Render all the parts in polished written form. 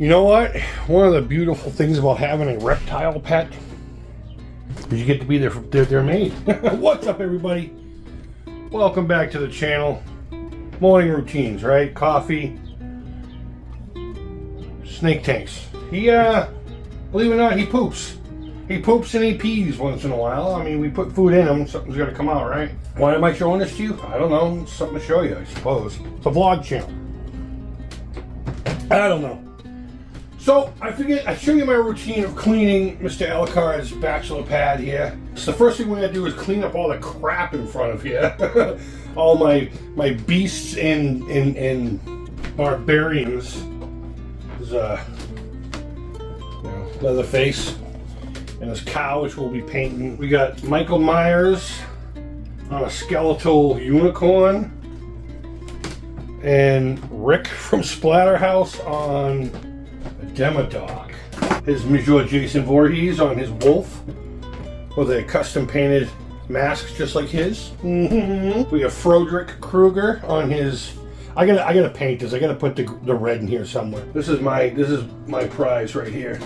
You know what? One of the beautiful things about having a reptile pet is you get to be their mate. What's up, everybody? Welcome back to the channel. Morning routines, right? Coffee, snake tanks. He, believe it or not, he poops. He poops and he pees once in a while. I mean, we put food in him, something's gonna come out, right? Why am I showing this to you? I don't know. It's something to show you, I suppose. It's a vlog channel. I don't know. So, I figured I'd show you my routine of cleaning Mr. Alucards' bachelor pad here. So the first thing we're gonna do is clean up all the crap in front of here. All my beasts and barbarians. There's Leatherface and his cow, which we'll be painting. We got Michael Myers on a skeletal unicorn, and Rick from Splatterhouse on a Demodog. His Monsieur Jason Voorhees on his wolf with a custom painted mask just like his. We have Frederick Krueger on his. I gotta paint this. I gotta put the red in here somewhere. This is my prize right here.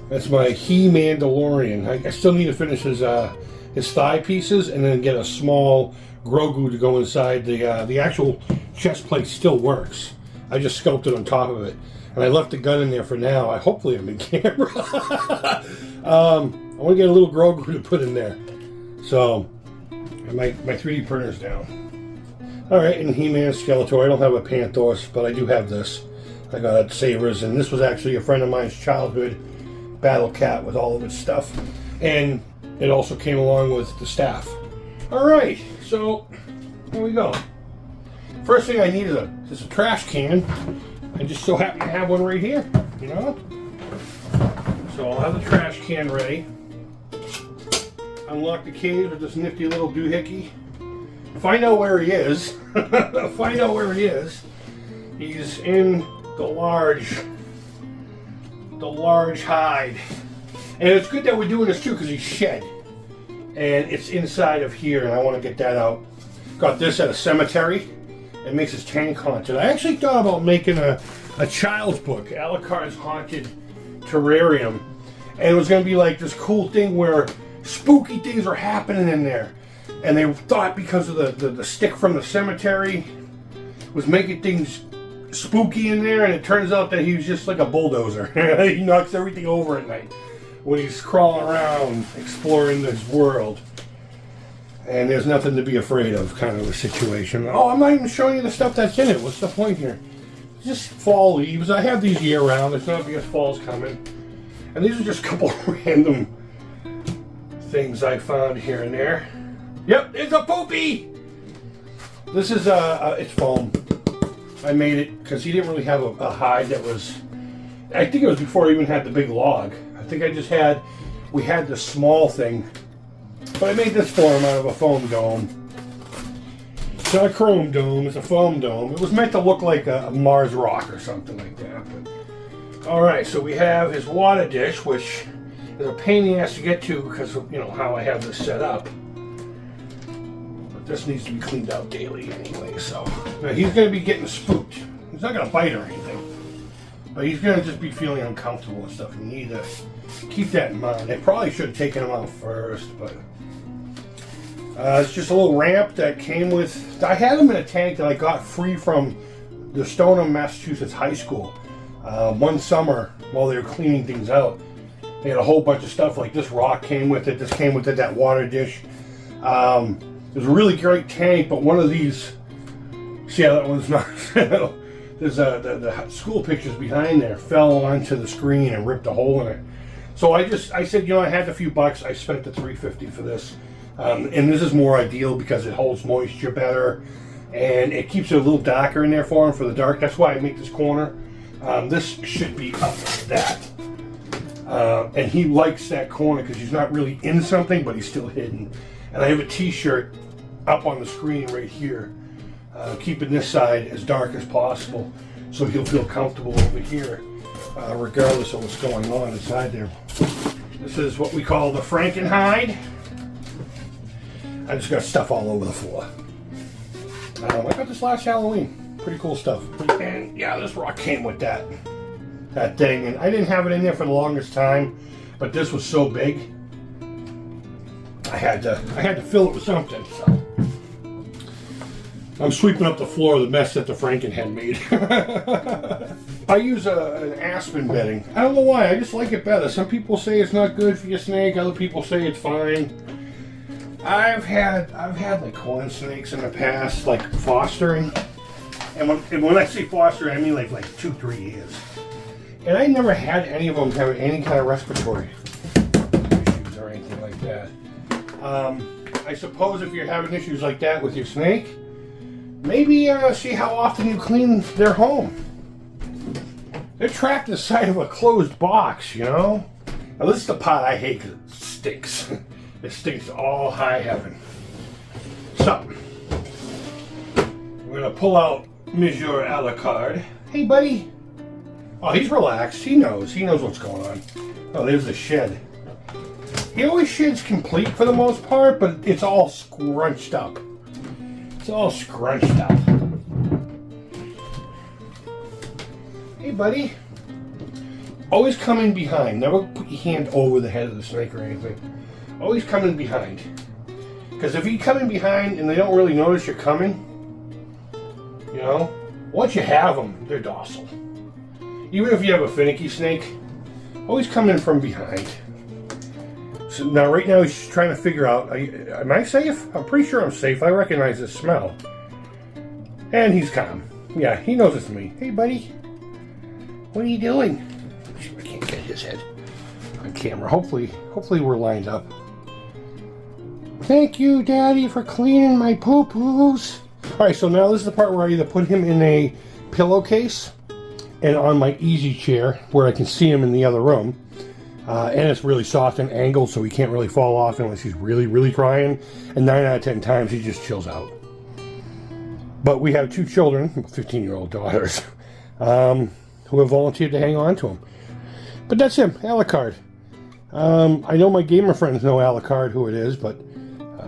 That's my He-Mandalorian. I still need to finish his thigh pieces and then get a small Grogu to go inside. The actual chest plate still works. I just sculpted on top of it, and I left the gun in there for now. Hopefully I'm in camera. I want to get a little Grogu to put in there. So my 3D printer's down. All right, and He-Man Skeletor. I don't have a Panthos, but I do have this. I got it Sabers, and this was actually a friend of mine's childhood battle cat with all of its stuff, and it also came along with the staff. All right, so here we go. First thing I need is a trash can. I just so happen to have one right here, you know. So I'll have the trash can ready. Unlock the cage with this nifty little doohickey. Find out where he is. Find out where he is. He's in the large hide. And it's good that we're doing this too, because he's shed. And it's inside of here, and I want to get that out. Got this at a cemetery. It makes his tank haunted. I actually thought about making a child's book, Alucard's Haunted Terrarium. And it was going to be like this cool thing where spooky things were happening in there. And they thought because of the stick from the cemetery was making things spooky in there, and it turns out that he was just like a bulldozer. He knocks everything over at night when he's crawling around exploring this world. And there's nothing to be afraid of, kind of a situation. Oh, I'm not even showing you the stuff that's in it. What's the point here? Just fall leaves. I have these year round. It's not because fall's coming. And these are just a couple random things I found here and there. Yep, it's a poopy! This is it's foam. I made it because he didn't really have a hide that was. I think it was before I even had the big log. I think we had the small thing. But I made this for him out of a foam dome. It's not a chrome dome, it's a foam dome. It was meant to look like a Mars rock or something like that. But, alright, so we have his water dish, which is a pain in the ass to get to because of, you know, how I have this set up. This needs to be cleaned out daily anyway, so. Now he's going to be getting spooked. He's not going to bite or anything. But he's going to just be feeling uncomfortable and stuff. You need to keep that in mind. I probably should have taken him out first, but. It's just a little ramp that came with. I had him in a tank that I got free from the Stoneham, Massachusetts high school. One summer while they were cleaning things out. They had a whole bunch of stuff, like this rock came with it. This came with it, that water dish. It was a really great tank, but one of these, see how that one's not, there's the school pictures behind there fell onto the screen and ripped a hole in it. So I said, you know, I had a few bucks, I spent the $3.50 for this. And this is more ideal because it holds moisture better, and it keeps it a little darker in there for him for the dark. That's why I make this corner. This should be up like that. And he likes that corner because he's not really in something, but he's still hidden. And I have a t-shirt up on the screen right here, keeping this side as dark as possible so he'll feel comfortable over here, regardless of what's going on inside there. This is what we call the Frankenhide. I just got stuff all over the floor. I got this last Halloween. Pretty cool stuff. And yeah, this rock came with that that thing, and I didn't have it in there for the longest time, but this was so big, I had to fill it with something. So I'm sweeping up the floor of the mess that the Franken had made. I use an aspen bedding. I don't know why, I just like it better. Some people say it's not good for your snake, other people say it's fine. I've had like corn snakes in the past, like fostering. And when I say fostering, I mean like 2-3 years. And I never had any of them have any kind of respiratory issues or anything like that. I suppose if you're having issues like that with your snake, maybe see how often you clean their home. They're trapped inside of a closed box, you know? Now this is the part I hate because it stinks. It stinks all high heaven. So, we're going to pull out Monsieur Alucard. Hey, buddy. Oh, he's relaxed. He knows what's going on. Oh, there's the shed. He always sheds complete for the most part, but it's all scrunched up. It's all scrunched up. Hey, buddy. Always come in behind. Never put your hand over the head of the snake or anything. Always come in behind. Because if you come in behind and they don't really notice you're coming, you know, once you have them, they're docile. Even if you have a finicky snake, always come in from behind. So now, right now, he's just trying to figure out, am I safe? I'm pretty sure I'm safe. I recognize the smell. And he's calm. Yeah, he knows it's me. Hey, buddy. What are you doing? I can't get his head on camera. Hopefully we're lined up. Thank you, Daddy, for cleaning my poo-poos. Alright, so now this is the part where I either put him in a pillowcase and on my easy chair where I can see him in the other room. And it's really soft and angled so he can't really fall off unless he's really, really crying. And 9 out of 10 times he just chills out. But we have 2 children, 15-year-old daughters, who have volunteered to hang on to him. But that's him, Alucard. I know my gamer friends know Alucard, who it is, but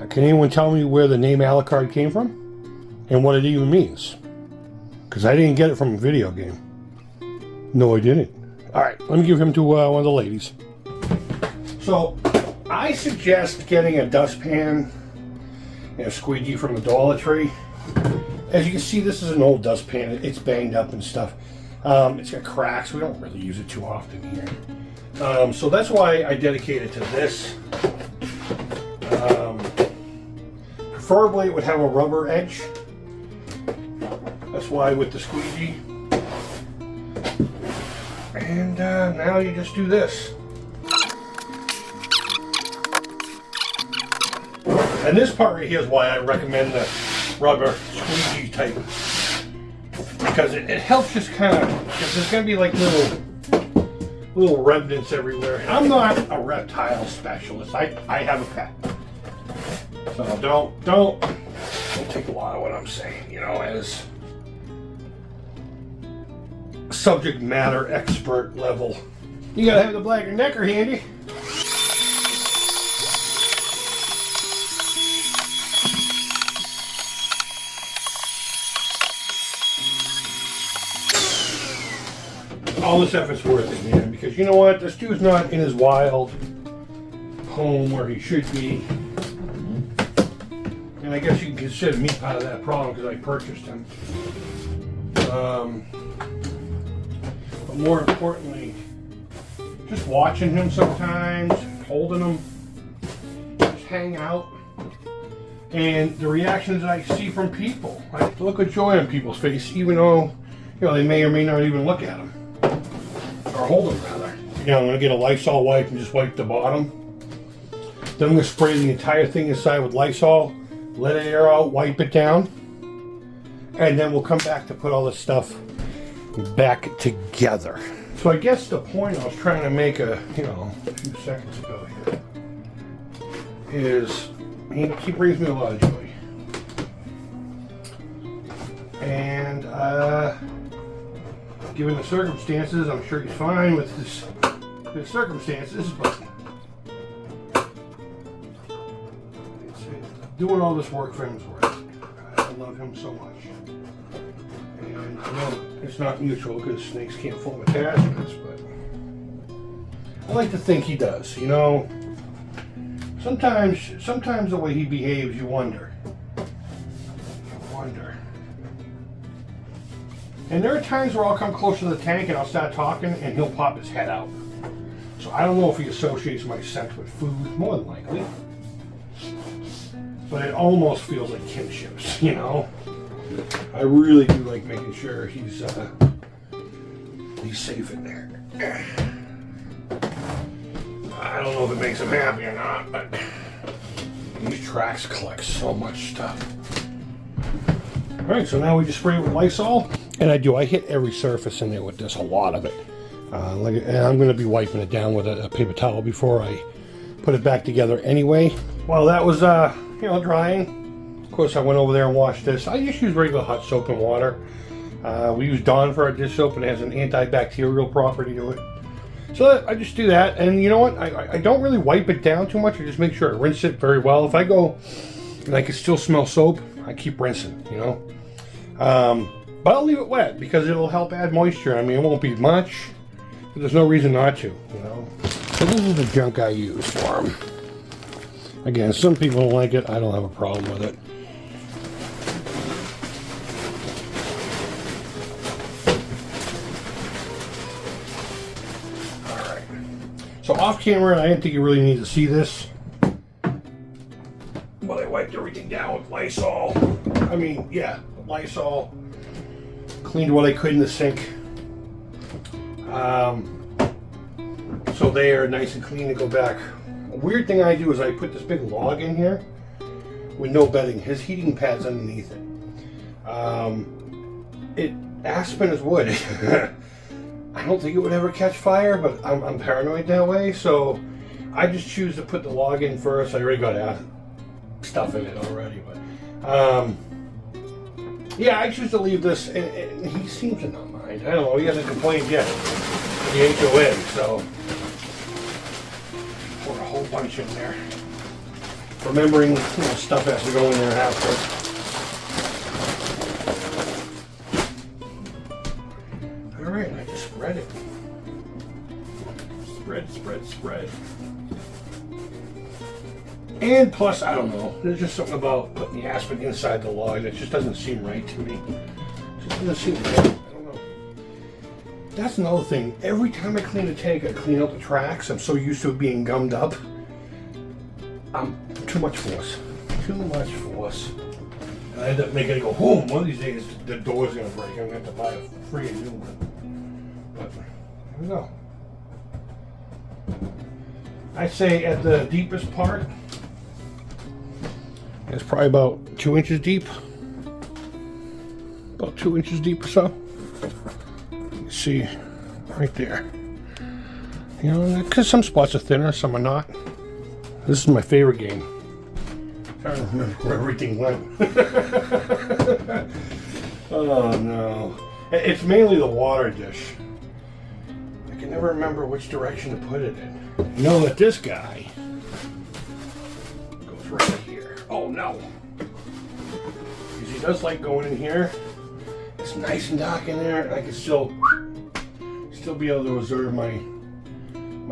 can anyone tell me where the name Alucard came from? And what it even means? Because I didn't get it from a video game. No, I didn't. Alright, let me give him to one of the ladies. So, I suggest getting a dustpan and a squeegee from the Dollar Tree. As you can see, this is an old dustpan. It's banged up and stuff. It's got cracks. We don't really use it too often here. So that's why I dedicate it to this. Preferably it would have a rubber edge. That's why with the squeegee. And now you just do this. And this part right here is why I recommend the rubber squeegee type. Because it helps just kind of, because there's going to be like little remnants everywhere. I'm not a reptile specialist. I have a pet. So don't take a lot of what I'm saying, you know, as subject matter expert level. You gotta have the Black & Decker handy. All this effort's worth it, man, because you know what? This dude's not in his wild home where he should be. And I guess you can consider me part of that problem because I purchased him. But more importantly, just watching him sometimes, holding him, just hang out. And the reactions I see from people. I look at joy on people's face, even though, you know, they may or may not even look at him. Or hold them, rather. You know, I'm going to get a Lysol wipe and just wipe the bottom. Then I'm going to spray the entire thing inside with Lysol, let it air out, wipe it down. And then we'll come back to put all this stuff back together. So I guess the point I was trying to make a few seconds ago here is he brings me a lot of joy. And given the circumstances, I'm sure he's fine with his circumstances, but doing all this work for him is worth it. I love him so much. And And I know it's not mutual because snakes can't form attachments, but I like to think he does. You know, sometimes the way he behaves, you wonder. And there are times where I'll come close to the tank and I'll start talking and he'll pop his head out. So I don't know if he associates my scent with food, more than likely. But it almost feels like kinships, you know? I really do like making sure he's safe in there. I don't know if it makes him happy or not, but these tracks collect so much stuff. Alright, so now we just spray it with Lysol. And I hit every surface in there with this, a lot of it. And I'm going to be wiping it down with a paper towel before I put it back together anyway. While that was, drying, of course I went over there and washed this. I just use regular hot soap and water. We use Dawn for our dish soap and it has an antibacterial property to it. So I just do that, and you know what? I don't really wipe it down too much. I just make sure I rinse it very well. If I go and I can still smell soap, I keep rinsing, you know? But I'll leave it wet because it'll help add moisture. I mean, it won't be much, but there's no reason not to, you know. So this is the junk I use for them. Again, some people don't like it. I don't have a problem with it. All right. So off camera, I didn't think you really need to see this. But I wiped everything down with Lysol. I mean, yeah, Lysol. Cleaned what I could in the sink. So they are nice and clean to go back. A weird thing I do is I put this big log in here with no bedding. His heating pad's underneath it. Aspen is wood. I don't think it would ever catch fire, but I'm paranoid that way. So I just choose to put the log in first. I already got stuff in it already, but yeah, I choose to leave this, and he seems to not mind. I don't know, he hasn't complained yet. The HOA, so pour a whole bunch in there. Remembering, stuff has to go in there after. All right, I just spread it. Spread. And plus, I don't know, there's just something about putting the aspen inside the log that just doesn't seem right to me. It just doesn't seem right. I don't know. That's another thing. Every time I clean a tank, I clean out the tracks. I'm so used to it being gummed up. Too much force. And I end up making it go, boom. One of these days, the door's going to break. I'm going to have to buy a freaking new one. But, here we go. I'd say at the deepest part, it's probably about 2 inches deep. About 2 inches deep or so. You can see right there. You know, because some spots are thinner, some are not. This is my favorite game. I'm trying to remember where everything went. Oh no. It's mainly the water dish. I can never remember which direction to put it in. You know that this guy goes right here. Oh no. Because he does like going in here. It's nice and dark in there, and I can still be able to observe my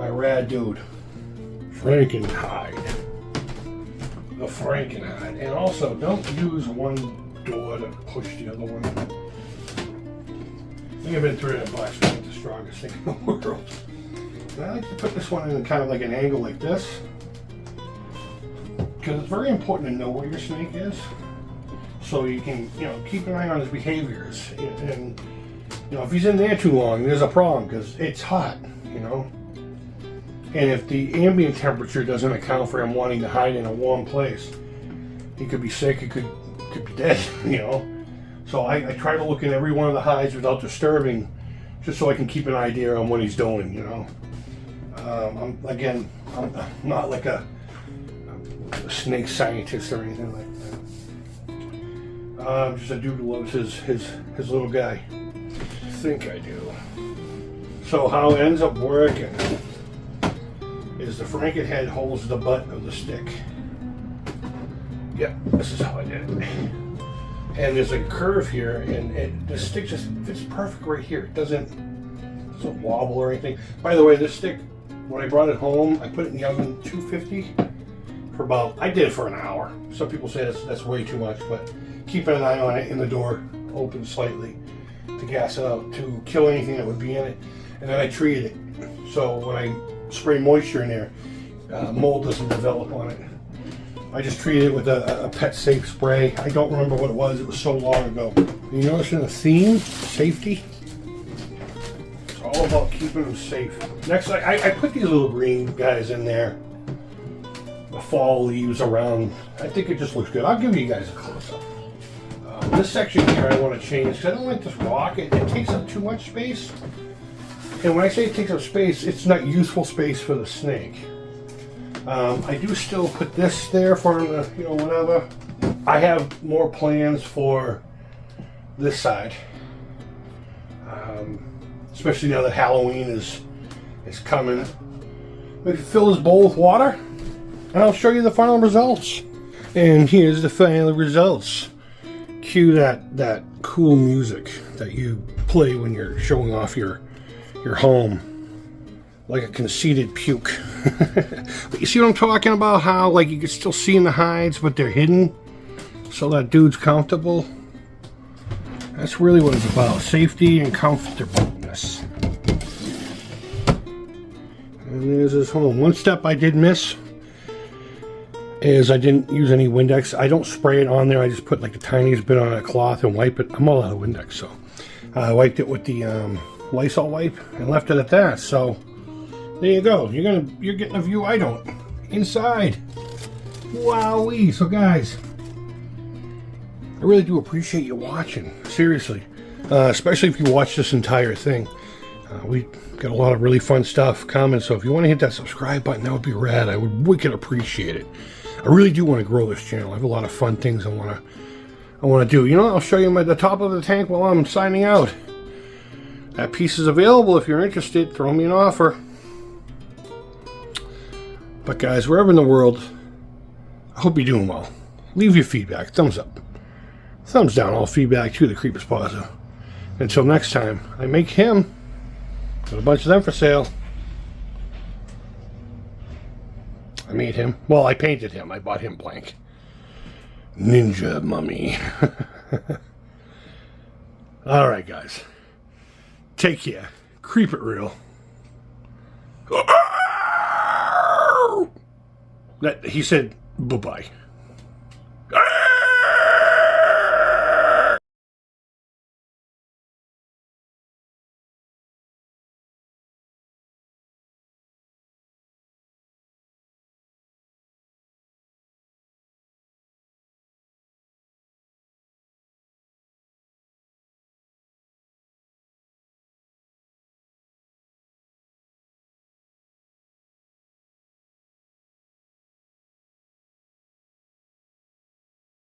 rad dude. Frankenhide. The Frankenhide. And also, don't use one door to push the other one. I think I've been $300 for the strongest thing in the world. And I like to put this one in kind of like an angle like this. Because it's very important to know where your snake is. So you can, keep an eye on his behaviors. And, if he's in there too long, there's a problem because it's hot, And if the ambient temperature doesn't account for him wanting to hide in a warm place, he could be sick, he could be dead, So I try to look in every one of the hides without disturbing, just so I can keep an idea on what he's doing, I'm not like a snake scientist or anything like that. I'm just a dude who loves his little guy. I think I do. So how it ends up working is the Frankenhead holds the butt of the stick. Yep, this is how I did it. And there's a curve here, and the stick just fits perfect right here. It doesn't wobble or anything. By the way, this stick, when I brought it home, I put it in the oven 250 for about, I did it for an hour. Some people say that's way too much, but keeping an eye on it and the door open slightly to gas it out to kill anything that would be in it. And then I treated it. So when I spray moisture in there, mold doesn't develop on it. I just treated it with a pet safe spray. I don't remember what it was so long ago. You noticing a theme? Safety. It's all about keeping them safe. Next, I put these little green guys in there. The fall leaves around. I think it just looks good. I'll give you guys a close-up. This section here I want to change because I don't like this rock. It takes up too much space. And when I say it takes up space, it's not useful space for the snake. I do still put this there for the, you know, whatever. I have more plans for this side. Especially now that Halloween is coming. We can fill this bowl with water, and I'll show you the final results. And here's the final results. Cue that cool music that you play when you're showing off your home. Like a conceited puke. But you see what I'm talking about? How like you can still see in the hides, but they're hidden, so that dude's comfortable. That's really what it's about: safety and comfortableness. And there's his home. One step I did miss is I didn't use any Windex. I don't spray it on there. I just put like the tiniest bit on a cloth and wipe it. I'm all out of Windex, so I wiped it with the Lysol wipe and left it at that. So there you go. You're getting a view I don't. Inside. Wowee. So guys, I really do appreciate you watching. Seriously. Especially if you watch this entire thing. We got a lot of really fun stuff coming, so if you want to hit that subscribe button, that would be rad. I would wicked appreciate it. I really do want to grow this channel. I have a lot of fun things I want to do. You know, I'll show you the top of the tank while I'm signing out. That piece is available if you're interested. Throw me an offer. But guys, wherever in the world, I hope you're doing well. Leave your feedback. Thumbs up. Thumbs down. All feedback to the Creepers Plaza. Until next time, I make him. Got a bunch of them for sale. I made him. Well, I painted him. I bought him blank. Ninja Mummy. Alright, guys. Take care. Creep it real. He said bye-bye.